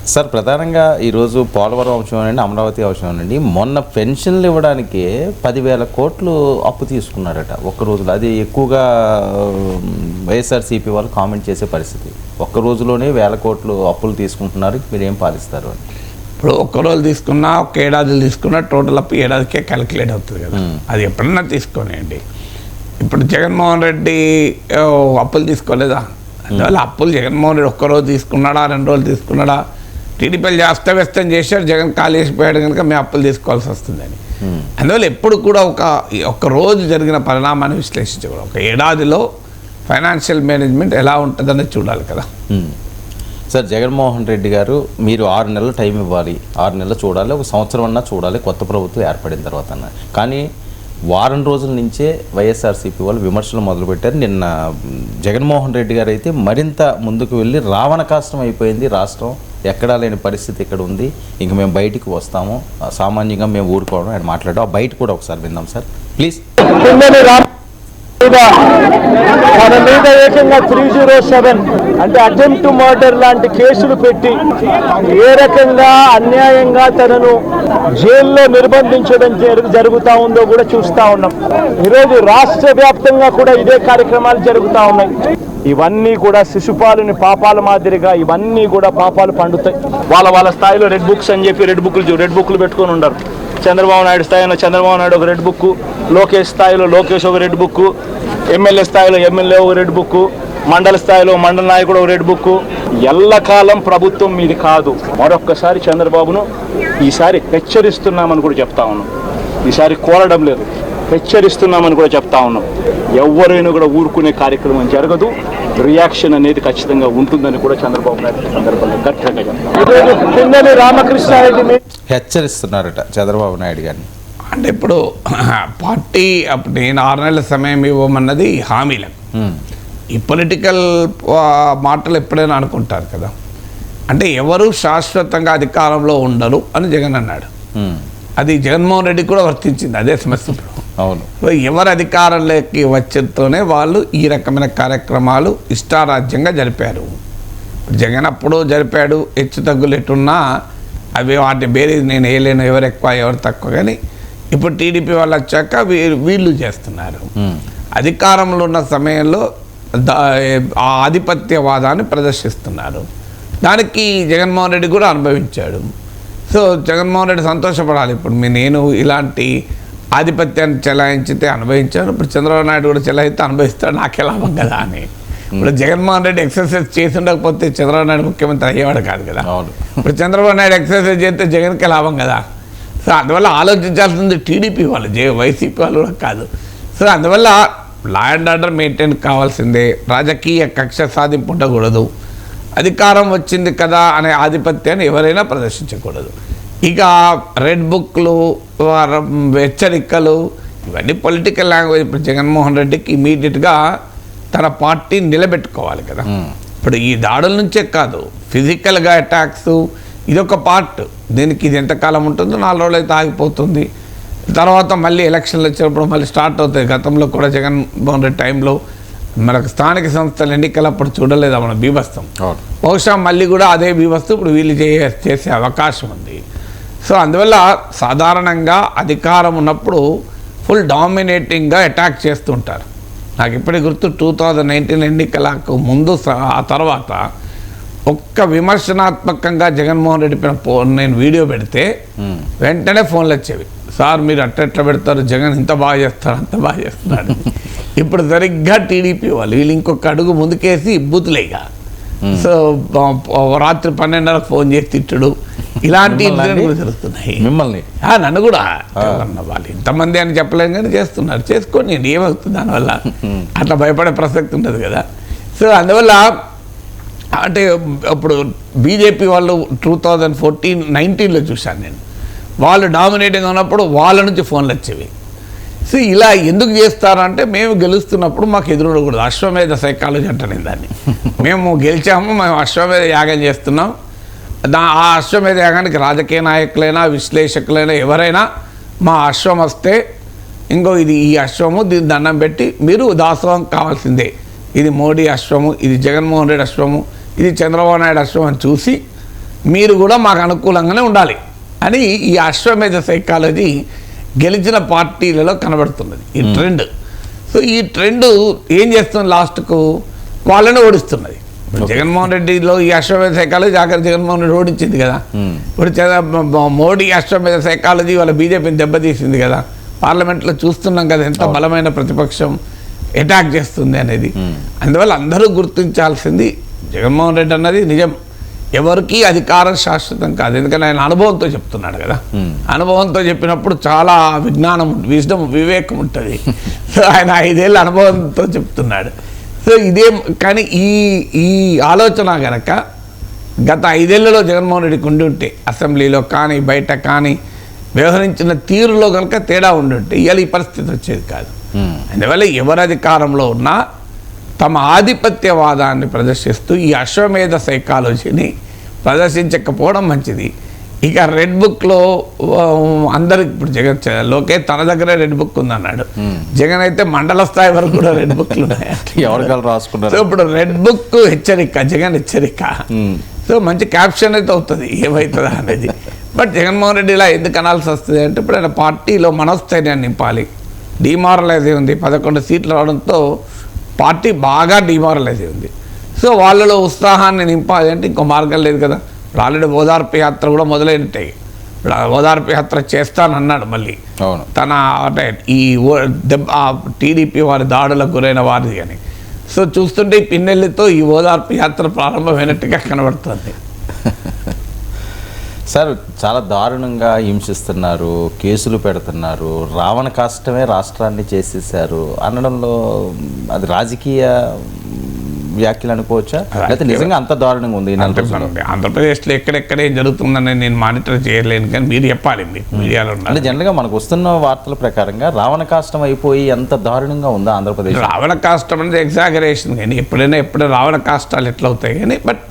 Sir ప్రధానంగా ఈరోజు పోలవరం అంశం అనండి, అమరావతి అంశం అనండి, మొన్న పెన్షన్లు ఇవ్వడానికి 10,000 కోట్లు అప్పు తీసుకున్నారట ఒక్క రోజులో. అది ఎక్కువగా వైఎస్ఆర్సీపీ వాళ్ళు కామెంట్ చేసే పరిస్థితి. ఒక్క రోజులోనే 1,000 కోట్లు అప్పులు తీసుకుంటున్నారు, మీరేం పాలిస్తారు అని. ఇప్పుడు ఒక్కరోజు తీసుకున్నా, ఒక ఏడాది తీసుకున్నా టోటల్ అప్పు ఏడాదికే క్యాలిక్యులేట్ అవుతుంది కదా. అది ఎప్పుడన్నా తీసుకోనండి. ఇప్పుడు జగన్మోహన్ రెడ్డి అప్పులు తీసుకోలేదా? అందువల్ల అప్పులు జగన్మోహన్ రెడ్డి ఒక్కరోజు తీసుకున్నాడా, 2 రోజులు తీసుకున్నాడా? టీడీపీలు అస్తవ్యస్తం చేశారు, జగన్ ఖాళీ చేసిపోయాడు కనుక మేము అప్పులు తీసుకోవాల్సి వస్తుందని. అందువల్ల ఎప్పుడు కూడా ఒక రోజు జరిగిన పరిణామాన్ని విశ్లేషించకూడదు. ఒక ఏడాదిలో ఫైనాన్షియల్ మేనేజ్మెంట్ ఎలా ఉంటుందని చూడాలి కదా. సార్ జగన్మోహన్ రెడ్డి గారు మీరు 6 నెలలు టైం ఇవ్వాలి, 6 నెలలు చూడాలి, 1 సంవత్సరం అన్నా చూడాలి కొత్త ప్రభుత్వం ఏర్పడిన తర్వాత అన్న. కానీ వారం రోజుల నుంచే వైఎస్ఆర్సీపీ వాళ్ళు విమర్శలు మొదలుపెట్టారు. నిన్న జగన్మోహన్ రెడ్డి గారు అయితే మరింత ముందుకు వెళ్ళి రావణ కాష్టం అయిపోయింది రాష్ట్రం, ఎక్కడా లేని పరిస్థితి ఇక్కడ ఉంది, ఇంక మేము బయటికి వస్తాము, సామాన్యంగా మేము ఊరుకోవడం ఆయన మాట్లాడడం. ఆ బయట కూడా ఒకసారి విందాం సార్ ప్లీజ్. మన మీద ఏకంగా 307 అంటే అటెంప్ట్ మర్డర్ లాంటి కేసులు పెట్టి ఏ రకంగా అన్యాయంగా తనను జైల్లో నిర్బంధించడం జరుగుతూ ఉందో కూడా చూస్తూ ఉన్నాం. ఈరోజు రాష్ట్ర వ్యాప్తంగా కూడా ఇదే కార్యక్రమాలు జరుగుతూ ఉన్నాయి. ఇవన్నీ కూడా శిశుపాలుని పాపాల మాదిరిగా ఇవన్నీ కూడా పాపాలు పండుతాయి. వాళ్ళ స్థాయిలో రెడ్ బుక్స్ అని చెప్పి రెడ్ బుక్లు పెట్టుకొని ఉండరు. చంద్రబాబు నాయుడు స్థాయిలో చంద్రబాబు నాయుడు ఒక రెడ్ బుక్, లోకేష్ స్థాయిలో లోకేష్ ఒక రెడ్ బుక్, ఎమ్మెల్యే స్థాయిలో ఎమ్మెల్యే ఒక రెడ్ బుక్, మండల స్థాయిలో మండల నాయకుడు ఒక రెడ్ బుక్. ఎల్లకాలం ప్రభుత్వం మీది కాదు. మరొక్కసారి చంద్రబాబును ఈసారి హెచ్చరిస్తున్నామని కూడా చెప్తా ఉన్నాం. ఈసారి కోరడం లేదు, హెచ్చరిస్తున్నామని కూడా చెప్తా ఉన్నాం. ఎవరైనా కూడా ఊరుకునే కార్యక్రమం జరగదు, రియాక్షన్ అనేది ఖచ్చితంగా ఉంటుందని కూడా చంద్రబాబు నాయుడు సందర్భంగా గట్టిగా చెప్తారు. రామకృష్ణారెడ్డి హెచ్చరిస్తున్నారట చంద్రబాబు నాయుడు గారిని. అంటే ఇప్పుడు పార్టీ అప్పుడు నేను 6 నెలల సమయం ఇవ్వమన్నది హామీలకు. ఈ పొలిటికల్ మాటలు ఎప్పుడైనా అనుకుంటారు కదా. అంటే ఎవరు శాశ్వతంగా అధికారంలో ఉండరు అని జగన్ అన్నాడు. అది జగన్మోహన్ రెడ్డి కూడా వర్తించింది అదే సమస్య. అవును, ఎవరు అధికారంలోకి వచ్చేతోనే వాళ్ళు ఈ రకమైన కార్యక్రమాలు ఇష్టారాజ్యంగా జరిపారు. జగన్ అప్పుడు జరిపాడు, హెచ్చు తగ్గులు ఎట్టున్నా అవి వాటి బేరీ నేను వేయలేను, ఎవరు ఎక్కువ ఎవరు తక్కువ. కానీ ఇప్పుడు టీడీపీ వాళ్ళు వచ్చాక వీళ్ళు చేస్తున్నారు. అధికారంలో ఉన్న సమయంలో ఆ ఆధిపత్యవాదాన్ని ప్రదర్శిస్తున్నారు. దానికి జగన్మోహన్ రెడ్డి కూడా అనుభవించాడు. సో జగన్మోహన్ రెడ్డి సంతోషపడాలి. ఇప్పుడు నేను ఇలాంటి ఆధిపత్యాన్ని చెలాయించితే అనుభవించాను, ఇప్పుడు చంద్రబాబు నాయుడు కూడా చెలాయిస్తే అనుభవిస్తాడు, నాకే లాభం కదా అని. ఇప్పుడు జగన్మోహన్ రెడ్డి ఎక్సర్సైజ్ చేసి ఉండకపోతే చంద్రబాబు నాయుడు ముఖ్యమంత్రి అయ్యేవాడు కాదు కదా. ఇప్పుడు చంద్రబాబు నాయుడు ఎక్సర్సైజ్ చేస్తే జగన్కే లాభం కదా. సో అందువల్ల ఆలోచించాల్సింది టీడీపీ వాళ్ళు, వైసీపీ వాళ్ళు కూడా కాదు. సో అందువల్ల లా అండ్ ఆర్డర్ మెయింటైన్ కావాల్సిందే, రాజకీయ కక్ష సాధింపు ఉండకూడదు, అధికారం వచ్చింది కదా అనే ఆధిపత్యాన్ని ఎవరైనా ప్రదర్శించకూడదు. ఇక రెడ్ బుక్లు, హెచ్చరికలు ఇవన్నీ పొలిటికల్ లాంగ్వేజ్. ఇప్పుడు జగన్మోహన్ రెడ్డికి ఇమీడియట్గా తన పార్టీ నిలబెట్టుకోవాలి కదా. ఇప్పుడు ఈ దాడుల నుంచే కాదు, ఫిజికల్గా అటాక్స్ ఇదొక పార్ట్. దీనికి ఇది ఎంతకాలం ఉంటుందో 4 రోజులు అయితే ఆగిపోతుంది. తర్వాత మళ్ళీ ఎలక్షన్లు వచ్చినప్పుడు మళ్ళీ స్టార్ట్ అవుతాయి. గతంలో కూడా జగన్మోహన్ రెడ్డి టైంలో మనకు స్థానిక సంస్థల ఎన్నికలప్పుడు చూడలేదా మనం బీభత్సం. బహుశా మళ్ళీ కూడా అదే బీభత్సం ఇప్పుడు వీళ్ళు చేసే అవకాశం ఉంది. సో అందువల్ల సాధారణంగా అధికారం ఉన్నప్పుడు ఫుల్ డామినేటింగ్గా అటాక్ చేస్తుంటారు. నాకు ఇప్పటికి గుర్తు 2019 ఎన్నికలకు ముందు ఆ తర్వాత ఒక్క విమర్శనాత్మకంగా జగన్మోహన్ రెడ్డి నేను వీడియో పెడితే వెంటనే ఫోన్లు వచ్చేవి. సార్ మీరు అట్లా పెడతారు, జగన్ ఇంత బాగా చేస్తారు, అంత బాగా చేస్తున్నాడు. ఇప్పుడు సరిగ్గా టీడీపీ వాళ్ళు వీళ్ళు ఇంకొక అడుగు ముందుకేసి బూతులేగా. సో రాత్రి 12:30 ఫోన్ చేసి తిట్టుడు, ఇలాంటి ఇన్సిడెంట్లు జరుగుతున్నాయి. మిమ్మల్ని నన్ను కూడా వాళ్ళు ఇంతమంది అని చెప్పలేం కానీ చేస్తున్నారు. చేసుకొని ఏమవుతుంది దానివల్ల, అట్లా భయపడే ప్రసక్తి ఉండదు కదా. సో అందువల్ల అంటే అప్పుడు బీజేపీ వాళ్ళు 2019లో చూశాను నేను, వాళ్ళు డామినేటింగ్ ఉన్నప్పుడు వాళ్ళ నుంచి ఫోన్లు వచ్చేవి. సో ఇలా ఎందుకు చేస్తారంటే మేము గెలుస్తున్నప్పుడు మాకు ఎదురుకూడదు, అశ్వమేధ సైకాలజీ అంటాను దాన్ని. మేము గెలిచాము, మేము అశ్వమేధ యాగం చేస్తున్నాం. ఆ అశ్వమేధ యాగానికి రాజకీయ నాయకులైనా విశ్లేషకులైనా ఎవరైనా మా అశ్వం వస్తే ఇంకో ఇది ఈ అశ్వము, దీన్ని దండం పెట్టి మీరు దాసోహం కావాల్సిందే. ఇది మోడీ అశ్వము, ఇది జగన్మోహన్ రెడ్డి అశ్వము, ఇది చంద్రబాబు నాయుడు అశ్వం అని చూసి మీరు కూడా మాకు అనుకూలంగానే ఉండాలి అని ఈ అశ్వమేధ సైకాలజీ గెలిచిన పార్టీలలో కనబడుతున్నది ఈ ట్రెండ్. సో ఈ ట్రెండ్ ఏం చేస్తుంది, లాస్ట్కు వాళ్ళని ఓడిస్తున్నది. జగన్మోహన్ రెడ్డిలో ఈ అశ్వమేధ సైకాలజీ ఆఖరి జగన్మోహన్ రెడ్డి ఓడించింది కదా. ఇప్పుడు మోడీ అశ్వమేధ సైకాలజీ వాళ్ళ బీజేపీని దెబ్బతీసింది కదా. పార్లమెంట్లో చూస్తున్నాం కదా ఎంత బలమైన ప్రతిపక్షం అటాక్ చేస్తుంది అనేది. అందువల్ల అందరూ గుర్తించాల్సింది జగన్మోహన్ రెడ్డి అన్నది నిజం. ఎవరికి అధికారం శాశ్వతం కాదు, ఎందుకంటే ఆయన అనుభవంతో చెప్తున్నాడు కదా. అనుభవంతో చెప్పినప్పుడు చాలా విజ్ఞానం వివేకం ఉంటుంది. సో ఆయన 5 ఏళ్ళ అనుభవంతో చెప్తున్నాడు. సో ఇదే కానీ ఈ ఆలోచన కనుక గత 5 ఏళ్లలో జగన్మోహన్ రెడ్డికి ఉండి ఉంటే, అసెంబ్లీలో కానీ బయట కానీ వ్యవహరించిన తీరులో కనుక తేడా ఉండి ఉంటే ఇవాళ ఈ పరిస్థితి వచ్చేది కాదు. అందువల్ల ఎవరు అధికారంలో ఉన్నా తమ ఆధిపత్యవాదాన్ని ప్రదర్శిస్తూ ఈ అశ్వమేధ సైకాలజీని ప్రదర్శించకపోవడం మంచిది. ఇక రెడ్ బుక్లో అందరికి ఇప్పుడు జగన్ లోకేష్ తన దగ్గరే రెడ్ బుక్ ఉందన్నాడు. జగన్ అయితే మండల స్థాయి వరకు కూడా రెడ్ బుక్లు ఉన్నాయి. ఎవరికాలు రాసుకున్నారు. సో ఇప్పుడు రెడ్ బుక్ హెచ్చరిక, జగన్ హెచ్చరిక. సో మంచి క్యాప్షన్ అయితే అవుతుంది ఏమవుతుందా అనేది. బట్ జగన్మోహన్ రెడ్డి ఇలా ఎందుకు అనాల్సి వస్తుంది అంటే ఇప్పుడు ఆయన పార్టీలో మనోస్థైర్యాన్ని నింపాలి. డిమారలైజ్ ఉంది, 11 సీట్లు రావడంతో పార్టీ బాగా డిమారలైజ్ ఉంది. సో వాళ్ళలో ఉత్సాహాన్ని నింపాలి అంటే ఇంకో మార్గం లేదు కదా. ఇప్పుడు ఆల్రెడీ ఓదార్పు యాత్ర కూడా మొదలైనట్టాయి. ఇప్పుడు ఓదార్పు యాత్ర చేస్తానన్నాడు మళ్ళీ తన అంటే ఈ టీడీపీ వారి దాడులకు గురైన వారిది అని. సో చూస్తుంటే ఈ పిన్నెల్లితో ఈ ఓదార్పు యాత్ర ప్రారంభమైనట్టుగా కనబడుతుంది. సార్ చాలా దారుణంగా హింసిస్తున్నారు, కేసులు పెడుతున్నారు, రావణ కాష్టమే రాష్ట్రాన్ని చేసేసారు అనడంలో అది రాజకీయ వ్యాఖ్యలు అనుకోవచ్చా, లేకపోతే నిజంగా అంత దారుణంగా ఉంది? ఆంధ్రప్రదేశ్లో ఎక్కడెక్కడ ఏం జరుగుతుందని నేను మానిటర్ చేయలేను, కానీ మీరు చెప్పాలి మీడియాలో. అంటే జనరల్గా మనకు వస్తున్న వార్తల ప్రకారంగా రావణ కాష్టం అయిపోయి ఎంత దారుణంగా ఉందా ఆంధ్రప్రదేశ్? రావణ కాష్టం అనేది ఎగ్జాగరేషన్, కానీ ఎప్పుడు రావణ కాష్టాలు ఎట్లా అవుతాయి కానీ. బట్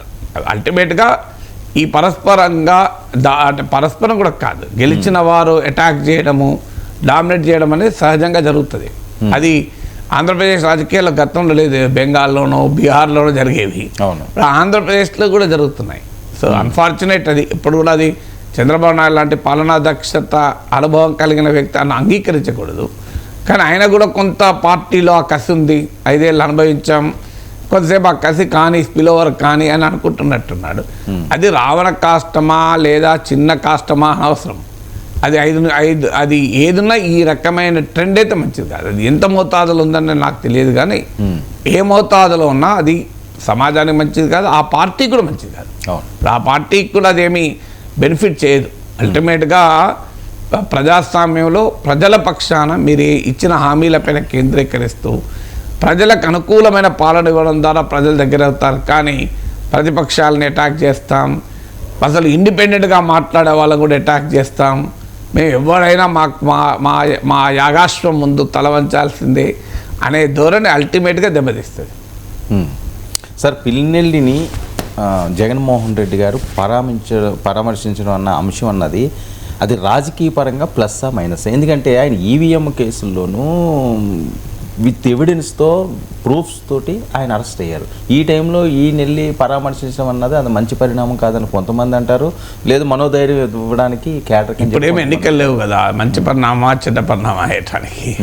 అల్టిమేట్గా ఈ పరస్పరంగా అంటే పరస్పరం కూడా కాదు, గెలిచిన వారు అటాక్ చేయడము, డామినేట్ చేయడం అనేది సహజంగా జరుగుతుంది. అది ఆంధ్రప్రదేశ్ రాజకీయాల్లో గతంలో లేదు, బెంగాల్లోనో బీహార్లోనో జరిగేవి, ఆంధ్రప్రదేశ్లో కూడా జరుగుతున్నాయి. సో అన్ఫార్చునేట్ అది. ఇప్పుడు కూడా అది చంద్రబాబు నాయుడు లాంటి పాలనా దక్షత అనుభవం కలిగిన వ్యక్తి అని అంగీకరించకూడదు. కానీ ఆయన కూడా కొంత పార్టీలో ఆ కసి ఉంది, 5 ఏళ్ళు అనుభవించాం, కొంతసేపు ఆ కసి కానీ స్పిల్ఓవర్ కానీ అని అనుకుంటున్నట్టున్నాడు. అది రావణ కాష్టమా లేదా చిన్న కాష్టమా అనవసరం. అది అది ఏదున్నా ఈ రకమైన ట్రెండ్ అయితే మంచిది కాదు. అది ఎంత మోతాదులో ఉందని నాకు తెలియదు, కానీ ఏ మోతాదులో ఉన్నా అది సమాజానికి మంచిది కాదు, ఆ పార్టీకి కూడా మంచిది కాదు. ఆ పార్టీకి కూడా అదేమీ బెనిఫిట్ చేయదు. అల్టిమేట్గా ప్రజాస్వామ్యంలో ప్రజల పక్షాన మీరు ఇచ్చిన హామీలపైన కేంద్రీకరిస్తూ ప్రజలకు అనుకూలమైన పాలన ఇవ్వడం ద్వారా ప్రజల దగ్గర అవుతారు. కానీ ప్రతిపక్షాలని అటాక్ చేస్తాం, అసలు ఇండిపెండెంట్గా మాట్లాడే వాళ్ళని కూడా అటాక్ చేస్తాం, మేము ఎవరైనా మా యాగాశ్వం ముందు తల వంచాల్సిందే అనే ధోరణి అల్టిమేట్గా దెబ్బతీస్తుంది. సార్, పిన్నెల్లిని జగన్మోహన్ రెడ్డి గారు పరామర్శించడం అన్న అంశం అన్నది అది రాజకీయ పరంగా ప్లస్సా మైనస్? ఎందుకంటే ఆయన ఈవీఎం కేసుల్లోనూ విత్ ఎవిడెన్స్తో ప్రూఫ్స్ తోటి ఆయన అరెస్ట్ అయ్యారు. ఈ టైంలో ఈ నెల్లి పరామర్శించడం అన్నది అది మంచి పరిణామం కాదని కొంతమంది అంటారు, లేదు మనోధైర్యం ఇవ్వడానికి క్యాటర్. ఇప్పుడు ఏమి ఎన్నికలు లేవు కదా, మంచి పరిణామా చెడ్డ పరిణామా అయ్యటానికి.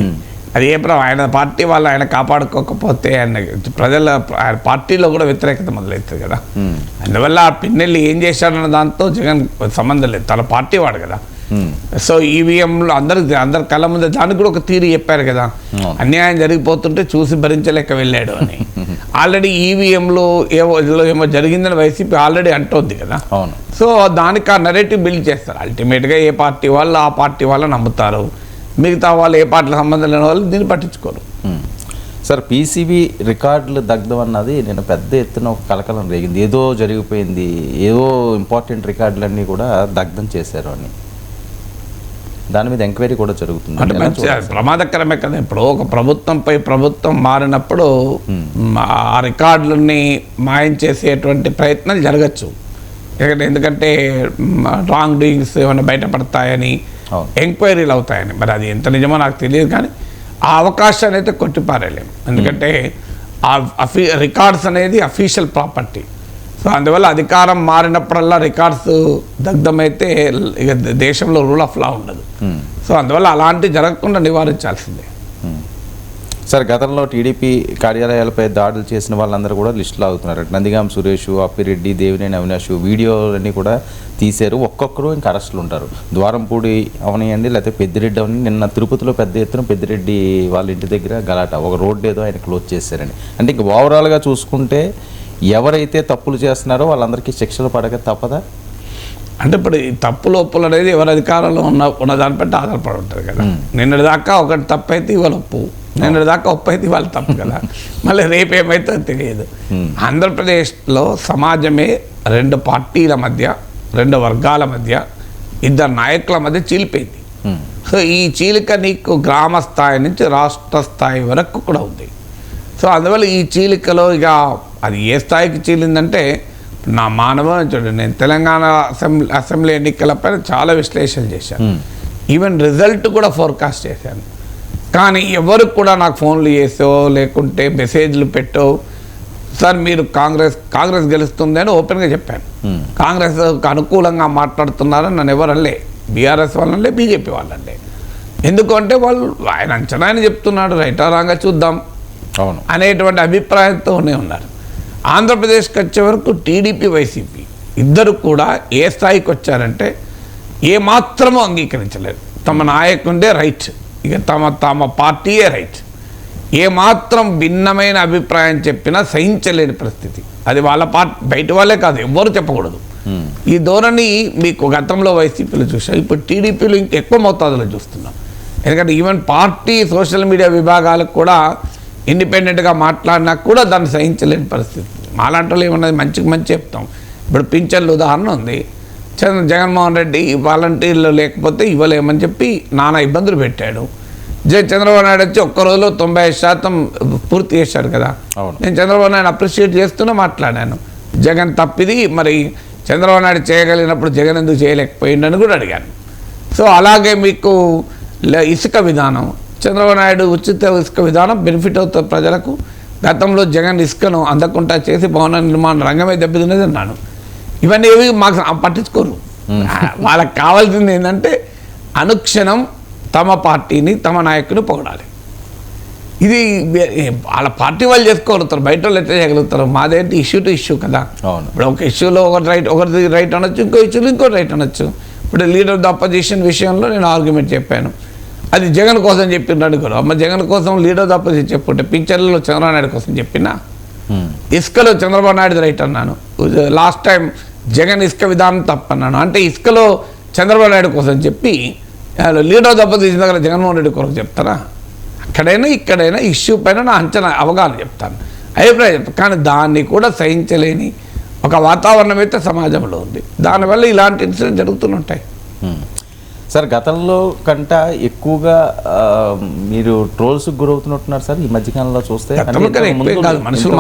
అది ఏ ఆయన పార్టీ వాళ్ళు ఆయన కాపాడుకోకపోతే ఆయన పార్టీలో కూడా వ్యతిరేకత మొదలవుతుంది కదా. అందువల్ల ఆ పిన్నెల్లి ఏం చేశాడన్న దాంతో జగన్ సంబంధం లేదు, తన పార్టీ వాడు కదా. సో ఈవీఎంలో అందరి కళ్ళ ముందు దానికి కూడా ఒక థియరీ చెప్పారు కదా, అన్యాయం జరిగిపోతుంటే చూసి భరించలేక వెళ్ళాడు అని. ఆల్రెడీ ఈవీఎంలో ఏమో జరిగిందని వైసీపీ ఆల్రెడీ అంటోంది కదా. సో దానికి ఆ నెరేటివ్ బిల్డ్ చేస్తారు. అల్టిమేట్గా ఏ పార్టీ వాళ్ళు ఆ పార్టీ వాళ్ళు నమ్ముతారు, మిగతా వాళ్ళు ఏ పార్టీలకు సంబంధం లేని వాళ్ళు దీన్ని పట్టించుకోరు. సార్, పీసీబీ రికార్డులు దగ్ధం అన్నది నేను పెద్ద ఎత్తున ఒక కలకలం రేగింది. ఏదో జరిగిపోయింది, ఏదో ఇంపార్టెంట్ రికార్డులన్నీ కూడా దగ్ధం చేశారు అని దాని మీద ఎంక్వైరీ కూడా జరుగుతుంది. అంటే ప్రమాదకరమే కదా. ఇప్పుడు ఒక ప్రభుత్వంపై ప్రభుత్వం మారినప్పుడు ఆ రికార్డులని మాయం చేసేటువంటి ప్రయత్నాలు జరగచ్చు. ఎందుకంటే రాంగ్ డూయింగ్స్ ఏమైనా బయటపడతాయని, ఎంక్వైరీలు అవుతాయని. మరి అది ఎంత నిజమో నాకు తెలియదు, కానీ ఆ అవకాశాన్ని అయితే కొట్టిపారేయలేము. ఎందుకంటే ఆ రికార్డ్స్ అనేది అఫీషియల్ ప్రాపర్టీ. సో సో అందువల్ల అధికారం మారినప్పుడల్లా రికార్డ్స్ దగ్ధమైతే ఇక దేశంలో రూల్ ఆఫ్ లా ఉండదు. సో అందువల్ల అలాంటివి జరగకుండా నివారించాల్సిందే. సార్, గతంలో టీడీపీ కార్యాలయాలపై దాడులు చేసిన వాళ్ళందరూ కూడా లిస్టులో అవుతున్నారు. నందిగాం సురేష్, అప్పిరెడ్డి, దేవినేని అవినాష్ వీడియోలన్నీ కూడా తీశారు. ఒక్కొక్కరు ఇంకా అరెస్టులు ఉంటారు. ద్వారంపూడి అవనియండి, లేకపోతే పెద్దిరెడ్డి అవని. నిన్న తిరుపతిలో పెద్ద ఎత్తున పెద్దిరెడ్డి వాళ్ళ ఇంటి దగ్గర గలాట, ఒక రోడ్డు ఏదో ఆయన క్లోజ్ చేశారని. అంటే ఇంక ఓవరాల్గా చూసుకుంటే ఎవరైతే తప్పులు చేస్తున్నారో వాళ్ళందరికీ శిక్షలు పడక తప్పదా? అంటే ఇప్పుడు ఈ తప్పు లోపల అనేది ఎవరి అధికారంలో ఉన్న దాన్ని బట్టి ఆధారపడి ఉంటుంది కదా. నిన్నటి దాకా ఒకటి తప్పు అయితే ఇవాళ ఒప్పు, నిన్నటి దాకా ఒప్పు అయితే ఇవాళ తప్పు కదా. మళ్ళీ రేపు ఏమైతే తెలియదు. ఆంధ్రప్రదేశ్లో సమాజమే 2 పార్టీల మధ్య, 2 వర్గాల మధ్య, 2 నాయకుల మధ్య చీలిపోయింది. సో ఈ చీలిక నీకు గ్రామ స్థాయి నుంచి రాష్ట్ర స్థాయి వరకు కూడా ఉంది. సో అందువల్ల ఈ చీలికలో ఇక అది ఏ స్థాయికి చీలిందంటే, నా మానవం చూడండి, నేను తెలంగాణ అసెంబ్లీ ఎన్నికలపై చాలా విశ్లేషణ చేశాను. ఈవెన్ రిజల్ట్ కూడా ఫోర్కాస్ట్ చేశాను. కానీ ఎవరికి కూడా నాకు ఫోన్లు చేసో లేకుంటే మెసేజ్లు పెట్టో, సార్ మీరు కాంగ్రెస్ గెలుస్తుంది అని ఓపెన్గా చెప్పాను. కాంగ్రెస్కి అనుకూలంగా మాట్లాడుతున్నారని నన్ను ఎవరల్లే, బీఆర్ఎస్ వాళ్ళంటే బీజేపీ వాళ్ళంటే. ఎందుకంటే వాళ్ళు ఆయన అంచనాని చెప్తున్నాడు, రైటా రాంగా చూద్దాం అనేటువంటి అభిప్రాయంతోనే ఉన్నారు. ఆంధ్రప్రదేశ్కి వచ్చే వరకు టీడీపీ, వైసీపీ ఇద్దరు కూడా ఏ స్థాయికి వచ్చారంటే ఏమాత్రమూ అంగీకరించలేదు. తమ నాయకుడే రైట్, ఇక తమ పార్టీయే రైట్. ఏమాత్రం భిన్నమైన అభిప్రాయం చెప్పినా సహించలేని పరిస్థితి. అది వాళ్ళ పార్టీ, బయట వాళ్ళే కాదు, ఎవ్వరు చెప్పకూడదు. ఈ ధోరణి మీకు గతంలో వైసీపీలో చూసాం, ఇప్పుడు టీడీపీలో ఇంకెక్కువ మోతాదులో చూస్తున్నాం. ఎందుకంటే ఈవెన్ పార్టీ సోషల్ మీడియా విభాగాలకు కూడా ఇండిపెండెంట్గా మాట్లాడినా కూడా దాన్ని సహించలేని పరిస్థితి. మాలాంటి వాళ్ళు ఏమన్నది మంచికి మంచి చెప్తాం. ఇప్పుడు పింఛన్లు ఉదాహరణ ఉంది. జగన్మోహన్ రెడ్డి వాలంటీర్లు లేకపోతే ఇవ్వలేమని చెప్పి నానా ఇబ్బందులు పెట్టాడు. చంద్రబాబు నాయుడు వచ్చి ఒక్క రోజులో 90% పూర్తి చేశాడు కదా. నేను చంద్రబాబు నాయుడు అప్రిషియేట్ చేస్తూనే మాట్లాడాను. జగన్ తప్పిది, మరి చంద్రబాబు నాయుడు చేయగలిగినప్పుడు జగన్ ఎందుకు చేయలేకపోయిండని కూడా అడిగాను. సో అలాగే మీకు ఇసుక విధానం, చంద్రబాబు నాయుడు ఉచిత ఇసుక విధానం బెనిఫిట్ అవుతుంది ప్రజలకు. గతంలో జగన్ ఇసుకను అందకుండా చేసి భవన నిర్మాణ రంగమే దెబ్బతిన్నది అన్నాను. ఇవన్నీ ఏవి మాకు పట్టించుకోరు. వాళ్ళకి కావాల్సింది ఏంటంటే అనుక్షణం తమ పార్టీని, తమ నాయకుని పొగడాలి. ఇది వాళ్ళ పార్టీ వాళ్ళు చేసుకోగలుగుతారు, బయట వాళ్ళు ఎట్లా చేయగలుగుతారు? మాదేంటి ఇష్యూ టు ఇష్యూ కదా. ఇప్పుడు ఒక ఇష్యూలో ఒకరిది రైట్ అనొచ్చు, ఇంకో ఇష్యూలో ఇంకో రైట్ అనొచ్చు. ఇప్పుడు లీడర్ ఆఫ్ ద అపోజిషన్ విషయంలో నేను ఆర్గ్యుమెంట్ చెప్పాను, అది జగన్ కోసం చెప్పిండ్రు కూడా. అమ్మ జగన్ కోసం లీడర్ ఆఫ్ ద అపోజిషన్ చెప్పుంటే పింఛన్లలో చంద్రబాబు నాయుడు కోసం చెప్పినా, ఇసుకలో చంద్రబాబు నాయుడు రైట్ అన్నాను. లాస్ట్ టైం జగన్ ఇసుక విధానం తప్పన్నాను. అంటే ఇసుకలో చంద్రబాబు నాయుడు కోసం చెప్పి లీడర్ ఆఫ్ ద అపోజిషన్ దగ్గర జగన్మోహన్ రెడ్డి కొరకు చెప్తారా? అక్కడైనా ఇక్కడైనా ఇష్యూ పైన నా అంచనా అవగాహన చెప్తాను, అభిప్రాయం చెప్తాను. కానీ దాన్ని కూడా సహించలేని ఒక వాతావరణం అయితే సమాజంలో ఉంది. దానివల్ల ఇలాంటి ఇన్సిడెంట్ జరుగుతుంటాయి. సార్, గతంలో కంట ఎక్కువగా మీరు ట్రోల్స్కి గురవుతున్నట్టున్నారు సార్ ఈ మధ్యకాలంలో చూస్తే.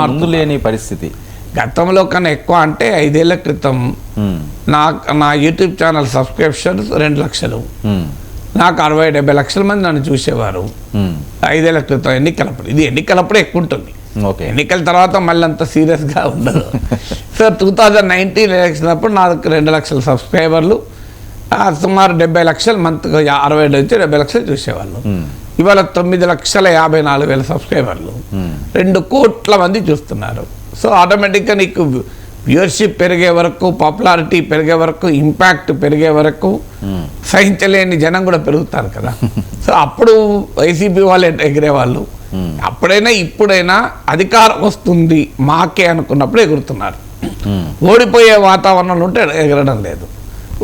ముందు లేని పరిస్థితి. గతంలో కన్నా ఎక్కువ అంటే 5 ఏళ్ల క్రితం నా యూట్యూబ్ ఛానల్ సబ్స్క్రిప్షన్స్ 2 లక్షలు, నాకు 60-70 లక్షల మంది నన్ను చూసేవారు 5 ఏళ్ల క్రితం ఎన్నికలప్పుడు. ఇది ఎన్నికలప్పుడే ఎక్కువ ఉంటుంది, ఎన్నికల తర్వాత మళ్ళీ అంత సీరియస్గా ఉండదు. సో 2019 ఎలక్షన్ అప్పుడు నాకు 2 లక్షల సబ్స్క్రైబర్లు, సుమారు 70 లక్షలు మంత్గా 60 నుంచి 70 లక్షలు చూసేవాళ్ళు. ఇవాళ 9,54,000 సబ్స్క్రైబర్లు, 2 కోట్ల మంది చూస్తున్నారు. సో ఆటోమేటిక్గా నీకు వ్యూవర్షిప్ పెరిగే వరకు, పాపులారిటీ పెరిగే వరకు, ఇంపాక్ట్ పెరిగే వరకు సహించలేని జనం కూడా పెరుగుతారు కదా. సో అప్పుడు వైసీపీ వాళ్ళు ఎగిరేవాళ్ళు. అప్పుడైనా ఇప్పుడైనా అధికారం వస్తుంది మాకే అనుకున్నప్పుడు ఎగురుతున్నారు. ఓడిపోయే వాతావరణంలో ఉంటే ఎగరడం లేదు.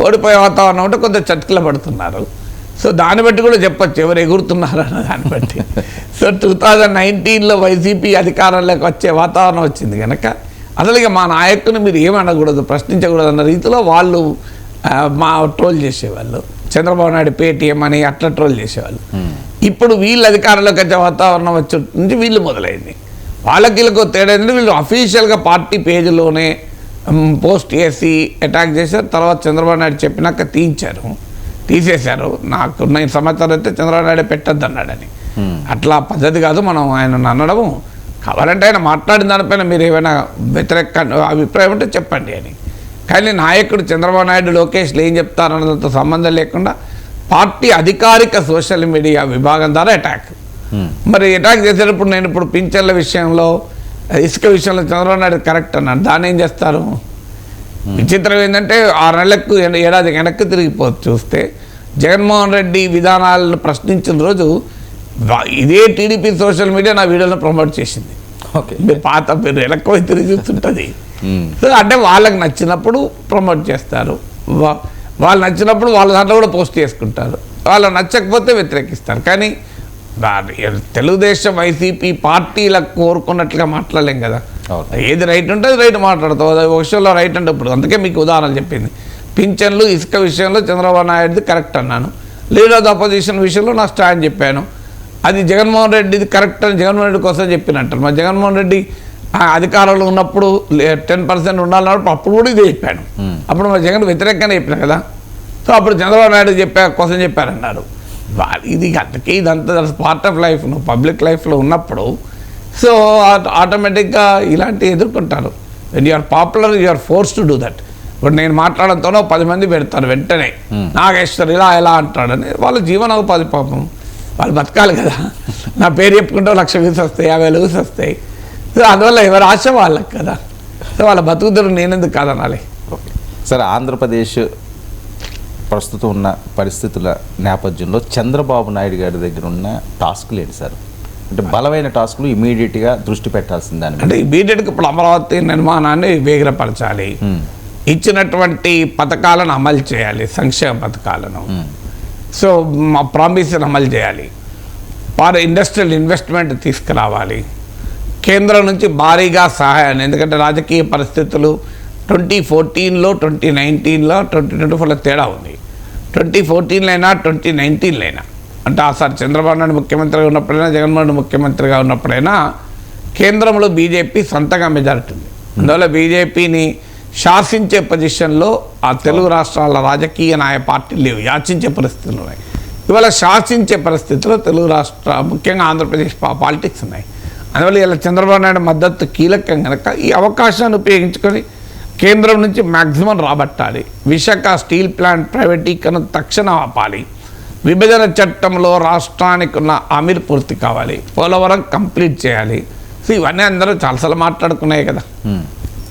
ఓడిపోయే వాతావరణం ఉంటే కొంత చట్కల పడుతున్నారు. సో దాన్ని బట్టి కూడా చెప్పచ్చు ఎవరు ఎగురుతున్నారు అన్న దాన్ని బట్టి. సో 2019లో వైసీపీ అధికారంలోకి వచ్చే వాతావరణం వచ్చింది కనుక అసలు ఇక మా నాయకుని మీరు ఏమనకూడదు, ప్రశ్నించకూడదు అన్న రీతిలో వాళ్ళు మా ట్రోల్ చేసేవాళ్ళు. చంద్రబాబు నాయుడు పేటీఎం అని అట్లా ట్రోల్ చేసేవాళ్ళు. ఇప్పుడు వీళ్ళు అధికారంలోకి వచ్చే వాతావరణం వచ్చే నుంచి వీళ్ళు మొదలైంది. వాళ్ళకి వీళ్ళకు తేడా ఏంటంటే వీళ్ళు అఫీషియల్గా పార్టీ పేజీలోనే పోస్ట్ చేసి అటాక్ చేశారు. తర్వాత చంద్రబాబు నాయుడు చెప్పినాక తీసేశారు. నాకున్న సమాచారం అయితే చంద్రబాబు నాయుడు పెట్టద్దు అన్నాడని. అట్లా పద్ధతి కాదు మనం ఆయన అనడము. కావాలంటే ఆయన మాట్లాడిన దానిపైన మీరు ఏమైనా వ్యతిరేక అభిప్రాయం ఉంటే చెప్పండి అని. కానీ నాయకుడు చంద్రబాబు నాయుడు లోకేష్లు ఏం చెప్తారన్నదంతో సంబంధం లేకుండా పార్టీ అధికారిక సోషల్ మీడియా విభాగం ద్వారా అటాక్. మరి అటాక్ చేసేటప్పుడు నేను ఇప్పుడు పింఛన్ల విషయంలో ఇసుక విషయంలో చంద్రబాబు నాయుడు కరెక్ట్ అన్నాడు, దాన్ని ఏం చేస్తారు? విచిత్రం ఏంటంటే 6 నెలలకు ఏడాది వెనక్కి తిరిగిపోవచ్చు చూస్తే జగన్మోహన్ రెడ్డి విధానాలను ప్రశ్నించిన రోజు ఇదే టీడీపీ సోషల్ మీడియా నా వీడియోలను ప్రమోట్ చేసింది. ఓకే, మీరు వెనక్కి తిరిగి చూస్తుంటుంది. సో అంటే వాళ్ళకి నచ్చినప్పుడు ప్రమోట్ చేస్తారు, వాళ్ళు నచ్చినప్పుడు వాళ్ళ దాంట్లో కూడా పోస్ట్ చేసుకుంటారు, వాళ్ళు నచ్చకపోతే వ్యతిరేకిస్తారు. కానీ తెలుగుదేశం వైసీపీ పార్టీలకు కోరుకున్నట్లుగా మాట్లాడలేం కదా. ఏది రైట్ ఉంటే అది రైట్ మాట్లాడతావు, ఒక విషయంలో రైట్ అంటే ఇప్పుడు అందుకే మీకు ఉదాహరణ చెప్పింది. పింఛన్లు ఇసుక విషయంలో చంద్రబాబు నాయుడుది కరెక్ట్ అన్నాను, లీడర్ ఆఫ్ అపోజిషన్ విషయంలో నా స్టాండ్ చెప్పాను. అది జగన్మోహన్ రెడ్డిది కరెక్ట్ అని జగన్మోహన్ రెడ్డి కోసం చెప్పినట్టు. మరి జగన్మోహన్ రెడ్డి అధికారంలో ఉన్నప్పుడు 10% ఉండాలన్నప్పుడు అప్పుడు కూడా ఇది చెప్పాను. అప్పుడు మరి జగన్ వ్యతిరేకంగానే చెప్పిన కదా. సో అప్పుడు చంద్రబాబు నాయుడు కోసం చెప్పారన్నారు. ఇది అందుకే ఇదంతా పార్ట్ ఆఫ్ లైఫ్. నువ్వు పబ్లిక్ లైఫ్లో ఉన్నప్పుడు సో ఆటోమేటిక్గా ఇలాంటివి ఎదుర్కొంటారు. When you're popular you're force to do that. ఇప్పుడు నేను మాట్లాడంతోనో 10 మంది పెడతారు వెంటనే నాగేశ్వర్ ఎలా అంటాడని. వాళ్ళ జీవనోపాధి పాపం, వాళ్ళు బతకాలి కదా. నా పేరు చెప్పుకుంటే 1,00,000 వ్యూస్ వస్తాయి, 50,000 వ్యూస్ వస్తాయి. సో అందువల్ల ఎవరు ఆశ వాళ్ళకి కదా. సో వాళ్ళ బతుకుదరు నేనెందుకు కాదనాలి. ఓకే సార్, ఆంధ్రప్రదేశ్ ప్రస్తుతం ఉన్న పరిస్థితుల నేపథ్యంలో చంద్రబాబు నాయుడు గారి దగ్గర ఉన్న టాస్క్లు ఏంటి సార్? అంటే బలమైన టాస్క్లు ఇమీడియట్గా దృష్టి పెట్టాల్సిందని. అంటే ఇమీడియట్గా ఇప్పుడు అమరావతి నిర్మాణాన్ని వేగిరపరచాలి, ఇచ్చినటువంటి పథకాలను అమలు చేయాలి, సంక్షేమ పథకాలను. సో మా ప్రామిస్ని అమలు చేయాలి, ఇండస్ట్రియల్ ఇన్వెస్ట్మెంట్ తీసుకురావాలి, కేంద్రం నుంచి భారీగా సహాయాన్ని. ఎందుకంటే రాజకీయ పరిస్థితులు 2014లో 2019లో 2024లో తేడా ఉంది. 2014లో అయినా 2019లో అయినా అంటే ఆసారి చంద్రబాబు నాయుడు ముఖ్యమంత్రిగా ఉన్నప్పుడైనా జగన్మోహన్ రెడ్డి ముఖ్యమంత్రిగా ఉన్నప్పుడైనా కేంద్రంలో బీజేపీ సొంతంగా మెజారిటీ ఉంది. అందువల్ల బీజేపీని శాసించే పొజిషన్లో ఆ తెలుగు రాష్ట్రాల రాజకీయ పార్టీలు లేవు, యాచించే పరిస్థితులు ఉన్నాయి. ఇవాళ శాసించే పరిస్థితుల్లో తెలుగు రాష్ట్ర ముఖ్యంగా ఆంధ్రప్రదేశ్ పాలిటిక్స్ ఉన్నాయి. అందువల్ల ఇలా చంద్రబాబు నాయుడు మద్దతు కీలకం కనుక ఈ అవకాశాన్ని ఉపయోగించుకొని కేంద్రం నుంచి మ్యాక్సిమం రాబట్టాలి. విశాఖ స్టీల్ ప్లాంట్ ప్రైవేటీకరణ తక్షణం ఆపాలి, విభజన చట్టంలో రాష్ట్రానికి ఉన్న హామీలు పూర్తి కావాలి, పోలవరం కంప్లీట్ చేయాలి. సో ఇవన్నీ అందరూ చాలాసార్లు మాట్లాడుకున్నాయి కదా.